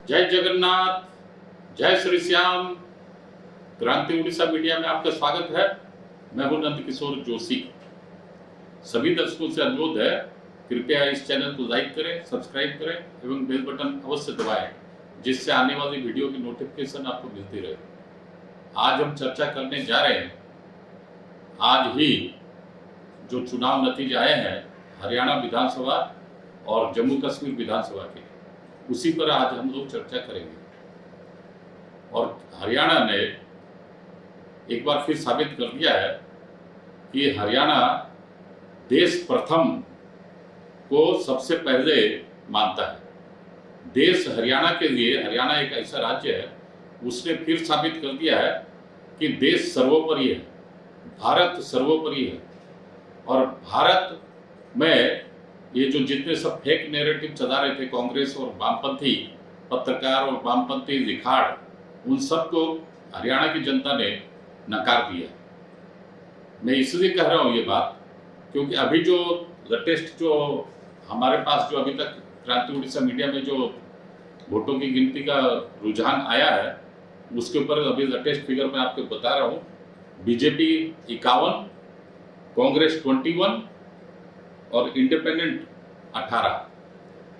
जय जगन्नाथ, जय श्री श्याम। क्रांति उड़ीसा मीडिया में आपका स्वागत है। मैं हूं नंद किशोर जोशी। सभी दर्शकों से अनुरोध है, कृपया इस चैनल को लाइक करें, सब्सक्राइब करें एवं बेल बटन अवश्य दबाएं, जिससे आने वाली वीडियो की नोटिफिकेशन आपको मिलती रहे। आज हम चर्चा करने जा रहे हैं, आज ही जो चुनाव नतीजे आए हैं हरियाणा विधानसभा और जम्मू कश्मीर विधानसभा के, उसी पर आज हम लोग चर्चा करेंगे। और हरियाणा ने एक बार फिर साबित कर दिया है कि हरियाणा देश प्रथम को सबसे पहले मानता है। देश हरियाणा के लिए, हरियाणा एक ऐसा राज्य है, उसने फिर साबित कर दिया है कि देश सर्वोपरि है, भारत सर्वोपरि है। और भारत में ये जो जितने सब फेक नैरेटिव चला रहे थे कांग्रेस और वामपंथी पत्रकार और वामपंथी लिखाड़, उन सबको हरियाणा की जनता ने नकार दिया। मैं इसलिए कह रहा हूँ ये बात क्योंकि अभी जो लेटेस्ट जो हमारे पास जो अभी तक क्रांति उड़ीसा मीडिया में जो वोटों की गिनती का रुझान आया है, उसके ऊपर अभी लेटेस्ट फिगर मैं आपको बता रहा हूँ। बीजेपी 51, कांग्रेस 21 और इंडिपेंडेंट 18।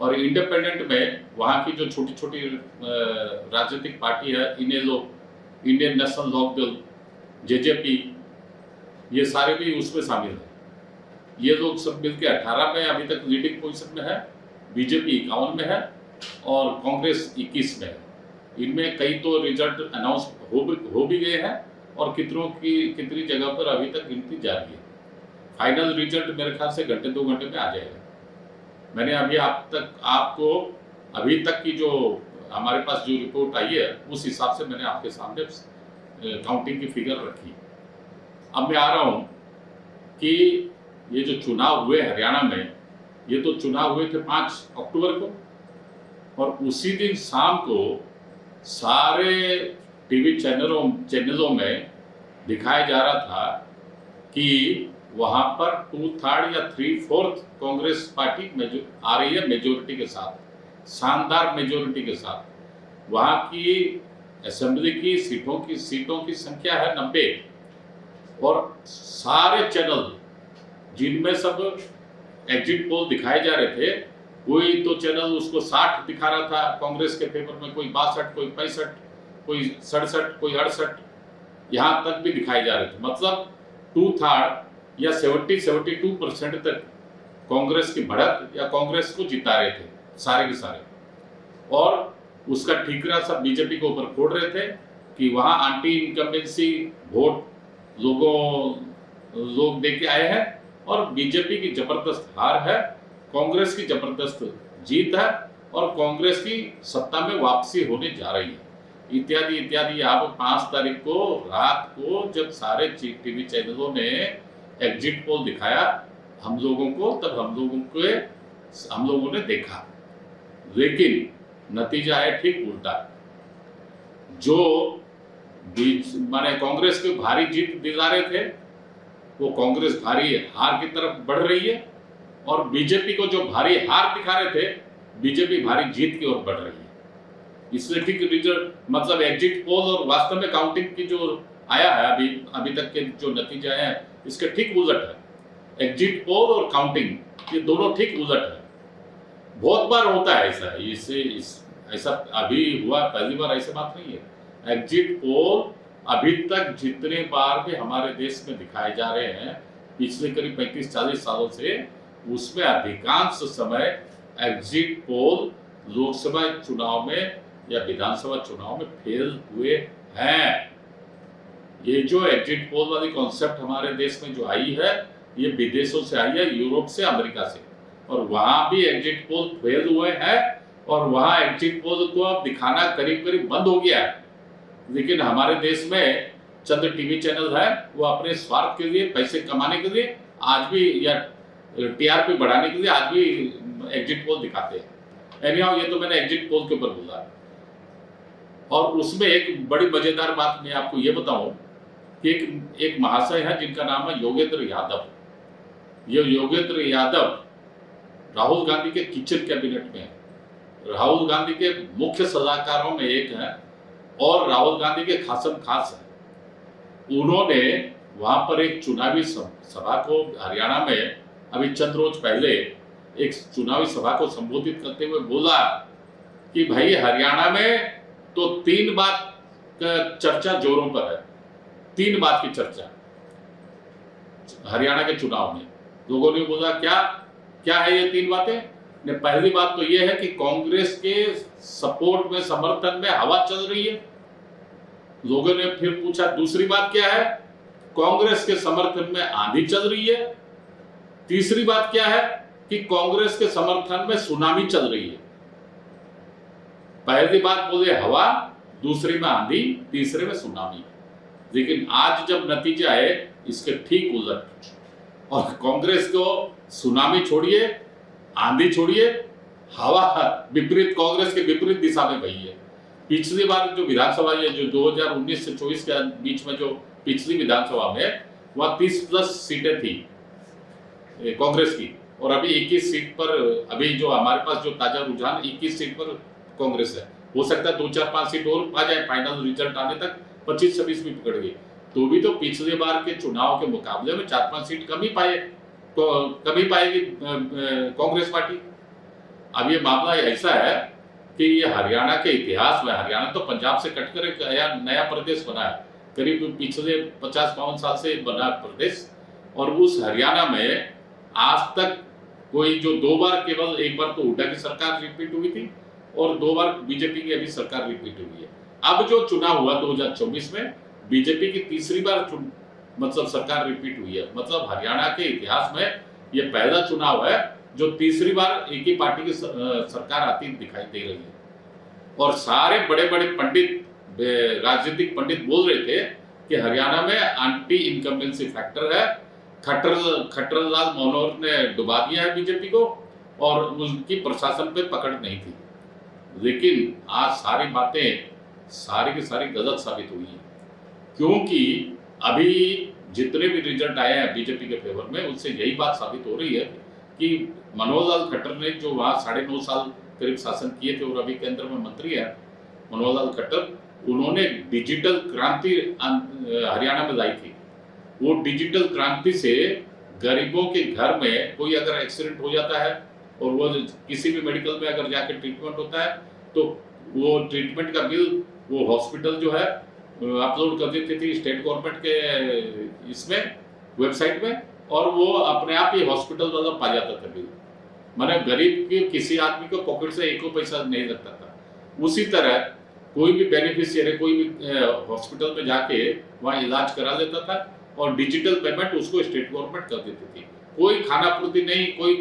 और इंडिपेंडेंट में वहाँ की जो छोटी छोटी राजनीतिक पार्टी है, इनेलो, इंडियन नेशनल लोक दल, जेजेपी, ये सारे भी उसमें शामिल है। ये लोग सब मिलकर 18 में अभी तक लीडिंग पोजीशन में है, बीजेपी 51 में है और कांग्रेस 21 में है। इनमें कई तो रिजल्ट अनाउंस हो भी गए हैं और कितनी जगह पर अभी तक गिनती जारी है। फाइनल रिजल्ट मेरे ख्याल से घंटे 2 घंटे में आ जाएगा। मैंने अभी आपको अभी तक की जो हमारे पास जो रिपोर्ट आई है, उस हिसाब से मैंने आपके सामने काउंटिंग की फिगर रखी। अब मैं आ रहा हूँ कि ये जो चुनाव हुए हरियाणा में, ये तो चुनाव हुए थे 5 अक्टूबर को, और उसी दिन शाम को सारे टीवी चैनलों में दिखाया जा रहा था कि वहां पर 2/3 या 3/4 कांग्रेस पार्टी आ रही है मेजोरिटी के साथ, शानदार मेजोरिटी के साथ। वहां की असेंबली की सीटों की संख्या है 90। और सारे चैनल जिनमें सब एग्जिट पोल दिखाए जा रहे थे, कोई तो चैनल उसको 60 दिखा रहा था कांग्रेस के पेपर में, कोई 62, कोई 65, कोई 67, कोई 68, यहां तक भी दिखाए जा रहे थे। मतलब 2/3 या 70-72% तक कांग्रेस की बढ़त या कांग्रेस को जिता रहे थे सारे के सारे। और उसका ठीकरा सब बीजेपी के ऊपर फोड़ रहे थे कि वहां एंटी इनकम्बेंसी वोट लोग दे के आए हैं और बीजेपी की जबरदस्त हार है, कांग्रेस की जबरदस्त जीत है और कांग्रेस की सत्ता में वापसी होने जा रही है, इत्यादि इत्यादि। आप 5 तारीख को रात को जब सारे टीवी चैनलों ने एग्जिट पोल दिखाया हम लोगों को, तब हम लोगों ने देखा, लेकिन नतीजा है ठीक उल्टा। जो माने कांग्रेस को भारी जीत दिला रहे थे, वो कांग्रेस भारी हार की तरफ बढ़ रही है, और बीजेपी को जो भारी हार दिखा रहे थे, बीजेपी भारी जीत की ओर बढ़ रही है। इसलिए ठीक रिजल्ट, मतलब एग्जिट पोल और वास्तव में काउंटिंग की जो आया है अभी तक के जो नतीजे आए हैं, इसके ठीक उलट है। एग्जिट पोल और काउंटिंग ये दोनों ठीक उलट है। बहुत बार होता है ऐसा, ऐसा अभी हुआ, पहली बार ऐसी बात नहीं है। एग्जिट पोल अभी तक जितने बार भी हमारे देश में दिखाए जा रहे हैं पिछले करीब 35-40 सालों से, उसमें अधिकांश समय एग्जिट पोल लोकसभा चुनाव में या विधानसभा चुनाव में फेल हुए हैं। ये जो एग्जिट पोल वाली कॉन्सेप्ट हमारे देश में जो आई है, ये विदेशों से आई है, यूरोप से, अमेरिका से, और वहां भी एग्जिट पोल फेल हुए हैं और वहां एग्जिट पोल को अब दिखाना करीब करीब बंद हो गया है। लेकिन हमारे देश में चंद टीवी चैनल है, वो अपने स्वार्थ के लिए, पैसे कमाने के लिए आज भी, या टीआरपी बढ़ाने के लिए आज भी एग्जिट पोल दिखाते हैं। एनीहाउ, ये तो मैंने एग्जिट पोल के ऊपर बोला। और उसमें एक बड़ी मजेदार बात मैं आपको ये बताऊं कि एक महाशय है जिनका नाम है योगेंद्र यादव। ये योगेंद्र यादव राहुल गांधी के किचन कैबिनेट में है। राहुल गांधी के मुख्य सलाहकारों में एक है और राहुल गांधी के खासम खास है। उन्होंने वहां पर एक चुनावी सभा को हरियाणा में अभी चंद रोज पहले एक चुनावी सभा को संबोधित करते हुए बोला कि भाई हरियाणा में तो 3 बात का चर्चा जोरों पर है। 3 बात की चर्चा हरियाणा के चुनाव में। लोगों ने बोला क्या क्या है ये 3 बातें। ने पहली बात तो ये है कि कांग्रेस के सपोर्ट में, समर्थन में हवा चल रही है। लोगों ने फिर पूछा दूसरी बात क्या है, कांग्रेस के समर्थन में आंधी चल रही है। तीसरी बात क्या है कि कांग्रेस के समर्थन में सुनामी चल रही है। पहली बात बोले हवा, दूसरी में आंधी, तीसरे में सुनामी। लेकिन आज जब नतीजे आए इसके ठीक उलट, और कांग्रेस को सुनामी छोड़िए, आंधी छोड़िए, हवा विपरीत, कांग्रेस के विपरीत दिशा में बही है। पिछली बार जो विधानसभा ये जो 2019 से 24 के बीच में जो पिछली विधानसभा में वह 30+ सीटें थी कांग्रेस की, और अभी 21 सीट पर, अभी जो हमारे पास जो ताजा रुझान 21 सीट पर कांग्रेस है। हो सकता है 2-4-5 सीट और आ जाए, फाइनल रिजल्ट आने तक 25-26 भी पकड़ गई, तो भी तो पिछले बार के चुनाव के मुकाबले में 4-5 सीट कम ही पाएगी कांग्रेस पार्टी। अब ये मामला ऐसा है कि ये हरियाणा के इतिहास में, हरियाणा तो पंजाब से कटकर एक नया प्रदेश बना है, करीब पिछले 50-52 साल से बना प्रदेश, और उस हरियाणा में आज तक कोई जो 2 बार, केवल एक बार तो हुड्डा की सरकार रिपीट हुई थी और 2 बार बीजेपी की अभी सरकार रिपीट हुई है। अब जो चुनाव हुआ 2024 में बीजेपी की तीसरी बार मतलब सरकार रिपीट हुई है। मतलब हरियाणा के इतिहास में ये पहला चुनाव है जो तीसरी बार एक ही पार्टी की सरकार आती दिखाई दे रही है। और सारे बड़े बड़े पंडित, राजनीतिक पंडित बोल रहे थे कि हरियाणा में एंटी इनकम्बेंसी फैक्टर है, खट्टर लाल मनोहर ने डुबा दिया है बीजेपी को, और उनकी प्रशासन पे पकड़ नहीं थी। लेकिन आज सारी बातें सारी की सारी गलत साबित हुई है, क्योंकि अभी जितने भी रिजल्ट आए हैं बीजेपी के फेवर में, उससे यही बात साबित हो रही है कि मनोहर लाल खट्टर ने जो वहां 9.5 साल करीब शासन किए थे और अभी केंद्र में मंत्री है मनोहर लाल खट्टर, उन्होंने डिजिटल क्रांति हरियाणा में लाई थी। वो डिजिटल क्रांति से गरीबों के घर में कोई अगर एक्सीडेंट हो जाता है और वो किसी भी मेडिकल में अगर जाकर ट्रीटमेंट होता है तो वो ट्रीटमेंट का बिल वो हॉस्पिटल जो है अपलोड कर देती थी स्टेट गवर्नमेंट के इसमें, वेबसाइट में, और वो अपने आप ही हॉस्पिटल वाला पा जाता था बिल। माने गरीब के किसी आदमी को पॉकेट से 1 पैसा नहीं लगता था। उसी तरह कोई भी बेनिफिशियरी कोई भी हॉस्पिटल में जाके वहाँ इलाज करा लेता था और डिजिटल पेमेंट उसको स्टेट गवर्नमेंट कर देती थी। कोई खाना पूर्ति नहीं, कोई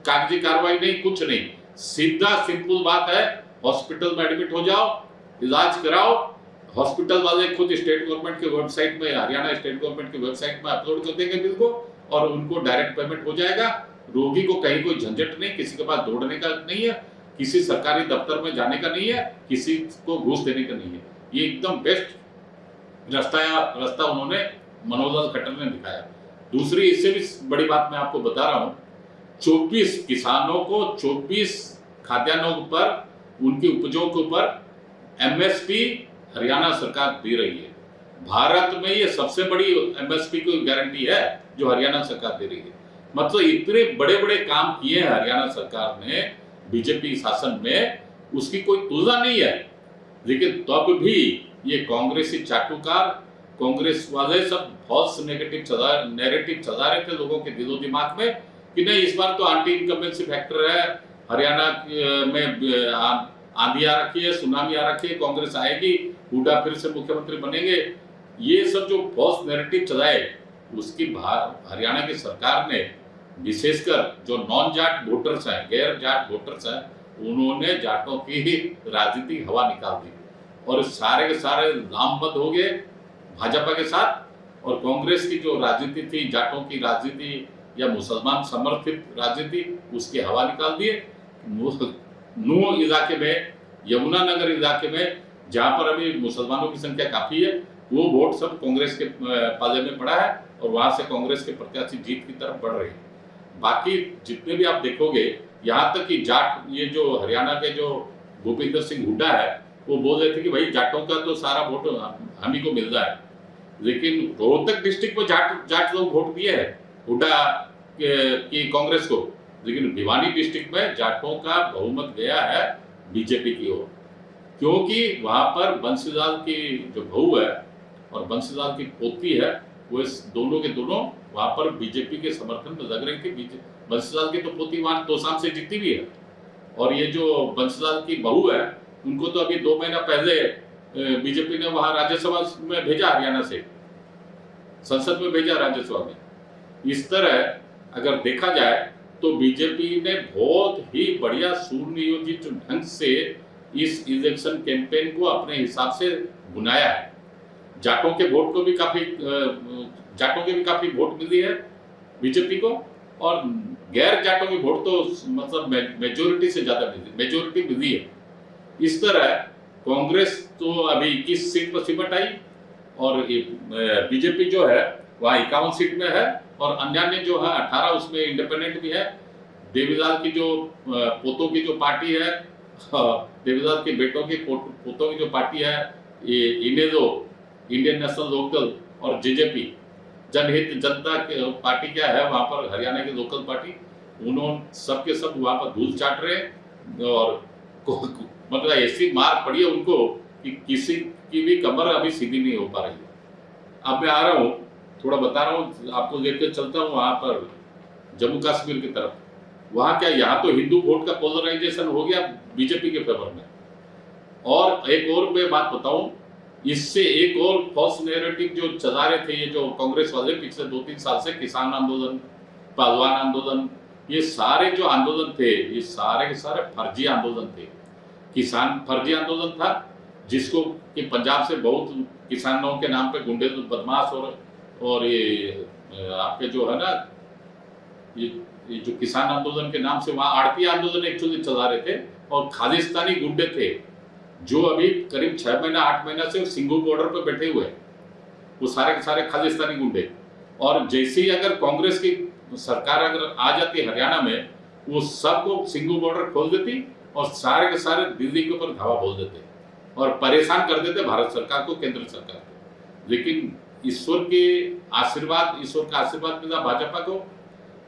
कागजी कार्रवाई नहीं, कुछ नहीं, सीधा सिंपल बात है, हॉस्पिटल में एडमिट हो जाओ, इलाज कराओ, हॉस्पिटल वाले खुद स्टेट गवर्नमेंट के वेबसाइट में, हरियाणा स्टेट गवर्नमेंट के वेबसाइट में अपलोड कर देंगे बिल को और उनको डायरेक्ट पेमेंट हो जाएगा। रोगी को कहीं कोई झंझट नहीं, किसी के पास दौड़ने का नहीं है, किसी सरकारी दफ्तर में जाने का नहीं है, किसी को घूस देने का नहीं है। ये एकदम बेस्ट रास्ता उन्होंने मनोहर लाल खट्टर ने दिखाया। दूसरी इससे भी बड़ी बात मैं आपको बता रहा हूँ, 24 किसानों को 24 खाद्यान्नों पर, उनकी उपजों के ऊपर एमएसपी हरियाणा सरकार दे रही है। भारत में ये सबसे बड़ी एमएसपी की गारंटी है जो हरियाणा सरकार दे रही है। मतलब इतने बड़े बड़े काम किए हैं हरियाणा सरकार ने बीजेपी शासन में, उसकी कोई तुलना नहीं है। लेकिन तब भी ये कांग्रेसी चाटुकार, कांग्रेस वाले सब फॉल्स नेरेटिव चला रहे थे लोगों के दिलो दिमाग में कि नहीं इस बार तो एंटी इनकम्बेंसी फैक्टर है, हरियाणा में आंधी आ रखी है, सुनामी आ रखी है, कांग्रेस आएगी, हुड्डा फिर से मुख्यमंत्री बनेंगे। ये सब जो फॉल्स नैरेटिव चलाए उसकी हरियाणा की सरकार ने, विशेषकर जो नॉन जाट वोटर्स हैं, गैर जाट वोटर्स हैं, उन्होंने जाटों की राजनीतिक हवा निकाल दी और सारे के सारे लामबंद हो गए भाजपा के साथ। और कांग्रेस की जो राजनीति थी, जाटों की राजनीति या मुसलमान समर्थित राजनीति, उसकी हवा निकाल दिए। नूह इलाके में, यमुनानगर इलाके में, जहां पर अभी मुसलमानों की संख्या काफी है, वो वोट सब कांग्रेस के पाले में पड़ा है और वहां से कांग्रेस के प्रत्याशी जीत की तरफ बढ़ रहे हैं। बाकी जितने भी आप देखोगे यहाँ तक कि जाट, ये जो हरियाणा के जो भूपिंदर सिंह हुड्डा है, वो बोल रहे थे कि भाई जाटों का तो सारा वोट हम ही को मिल रहा है। लेकिन रोहतक डिस्ट्रिक्ट में जाट लोग वोट दिए है हुड्डा की कांग्रेस को, लेकिन भिवानी डिस्ट्रिक्ट में जाटों का बहुमत गया है बीजेपी की ओर, क्योंकि वहां पर बंसीलाल की जो बहू है और बंसीलाल की पोती है, वो इस दोनों के दोनों वहां पर बीजेपी के समर्थन में लग रही थी। बंसीलाल की तो पोती वहां तोशाम से जीती भी है, और ये जो बंसीलाल की बहू है उनको तो अभी 2 महीना पहले बीजेपी ने वहां राज्यसभा में भेजा, हरियाणा से संसद में भेजा राज्यसभा में। इस तरह अगर देखा जाए तो बीजेपी ने बहुत ही बढ़िया सुनियोजित ढंग से इस इलेक्शन कैंपेन को अपने हिसाब से बुनाया है। जाटों के वोट को भी काफी वोट मिली है बीजेपी को, और गैर जाटों की वोट तो मतलब मेजोरिटी से ज्यादा मेजोरिटी मिली है। इस तरह कांग्रेस तो अभी 21 सीट पर सिमट आई, और बीजेपी जो है वह 51 सीट में है, और अन्य जो है 18, उसमें इंडिपेंडेंट भी है। देवीलाल की जो पोतों की जो पार्टी है, देवीलाल के बेटों की पोतों की जो पार्टी है, ये इनेलो, इंडियन नेशनल लोकल, और जेजेपी जनहित जनता पार्टी क्या है वहां पर, हरियाणा की लोकल पार्टी, उन्होंने सबके सब वहां पर धूल चाट रहे, और मतलब ऐसी मार पड़ी है उनको कि किसी की भी कमर अभी सीधी नहीं हो पा रही है। अब मैं आ रहा हूँ, थोड़ा बता रहा हूँ आपको, लेकर चलता हूँ वहां पर जम्मू कश्मीर की तरफ। वहां क्या, यहाँ तो हिंदू वोट का पोलराइजेशन हो गया बीजेपी के फेवर में। और एक और मैं बात बताऊं, इससे एक और फॉल्स नैरेटिव जो चला रहे थे ये जो कांग्रेस वाले पिछले 2-3 साल से, किसान आंदोलन, पहलवान आंदोलन, ये सारे जो आंदोलन थे, ये सारे के सारे फर्जी आंदोलन थे। किसान फर्जी आंदोलन था, जिसको कि पंजाब से बहुत किसानों के नाम पे गुंडे बदमाश और ये आपके जो है ना, ये जो किसान आंदोलन के नाम से वहां आड़ती आंदोलन एक्चुअली चला रहे थे, और खालिस्तानी गुंडे थे जो अभी करीब 6 महीना 8 महीना से सिंघू बॉर्डर पर बैठे हुए हैं, वो सारे के सारे खालिस्तानी गुंडे। और जैसे ही अगर कांग्रेस की सरकार अगर आ जाती हरियाणा में, वो सबको सिंघू बॉर्डर खोल देती और सारे के सारे दिल्ली के ऊपर धावा बोल देते और परेशान कर देते भारत सरकार को, केंद्र सरकार को। लेकिन ईश्वर का आशीर्वाद मिला भाजपा को,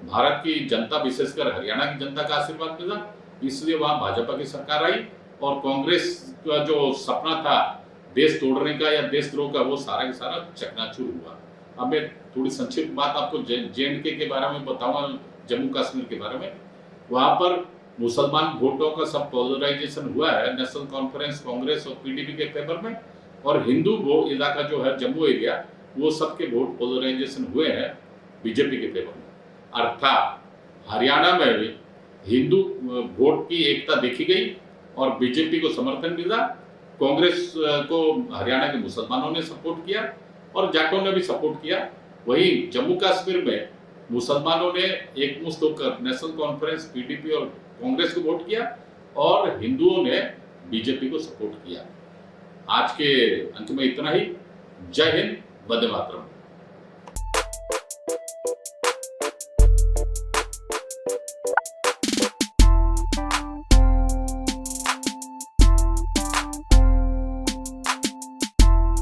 भारत की जनता विशेषकर हरियाणा की जनता का आशीर्वाद मिला, इसलिए वहां भाजपा की सरकार आई, और कांग्रेस का जो सपना था देश तोड़ने का या देशद्रोह का, वो सारा का सारा चकनाचूर हुआ। अब मैं थोड़ी संक्षिप्त बात आपको JNK के बारे में बताऊंगा, जम्मू कश्मीर के बारे में। वहां पर मुसलमान वोटों का सब पोलराइजेशन हुआ है नेशनल कॉन्फ्रेंस, कांग्रेस और PDP के फेवर में, और हिंदू वोट इलाका जो है जम्मू एरिया, वो सबके वोट पोलराइजेशन हुए हैं बीजेपी के फेवर में। अर्थात हरियाणा में भी हिंदू वोट की एकता देखी गई और बीजेपी को समर्थन मिला। कांग्रेस को हरियाणा के मुसलमानों ने सपोर्ट किया और जाटों ने भी सपोर्ट किया। वहीं जम्मू कश्मीर में मुसलमानों ने एकमुश्त होकर नेशनल कॉन्फ्रेंस, PDP और कांग्रेस को वोट किया, और हिंदुओं ने बीजेपी को सपोर्ट किया। आज के अंत में इतना ही। जय हिंद, वंदे मातरम।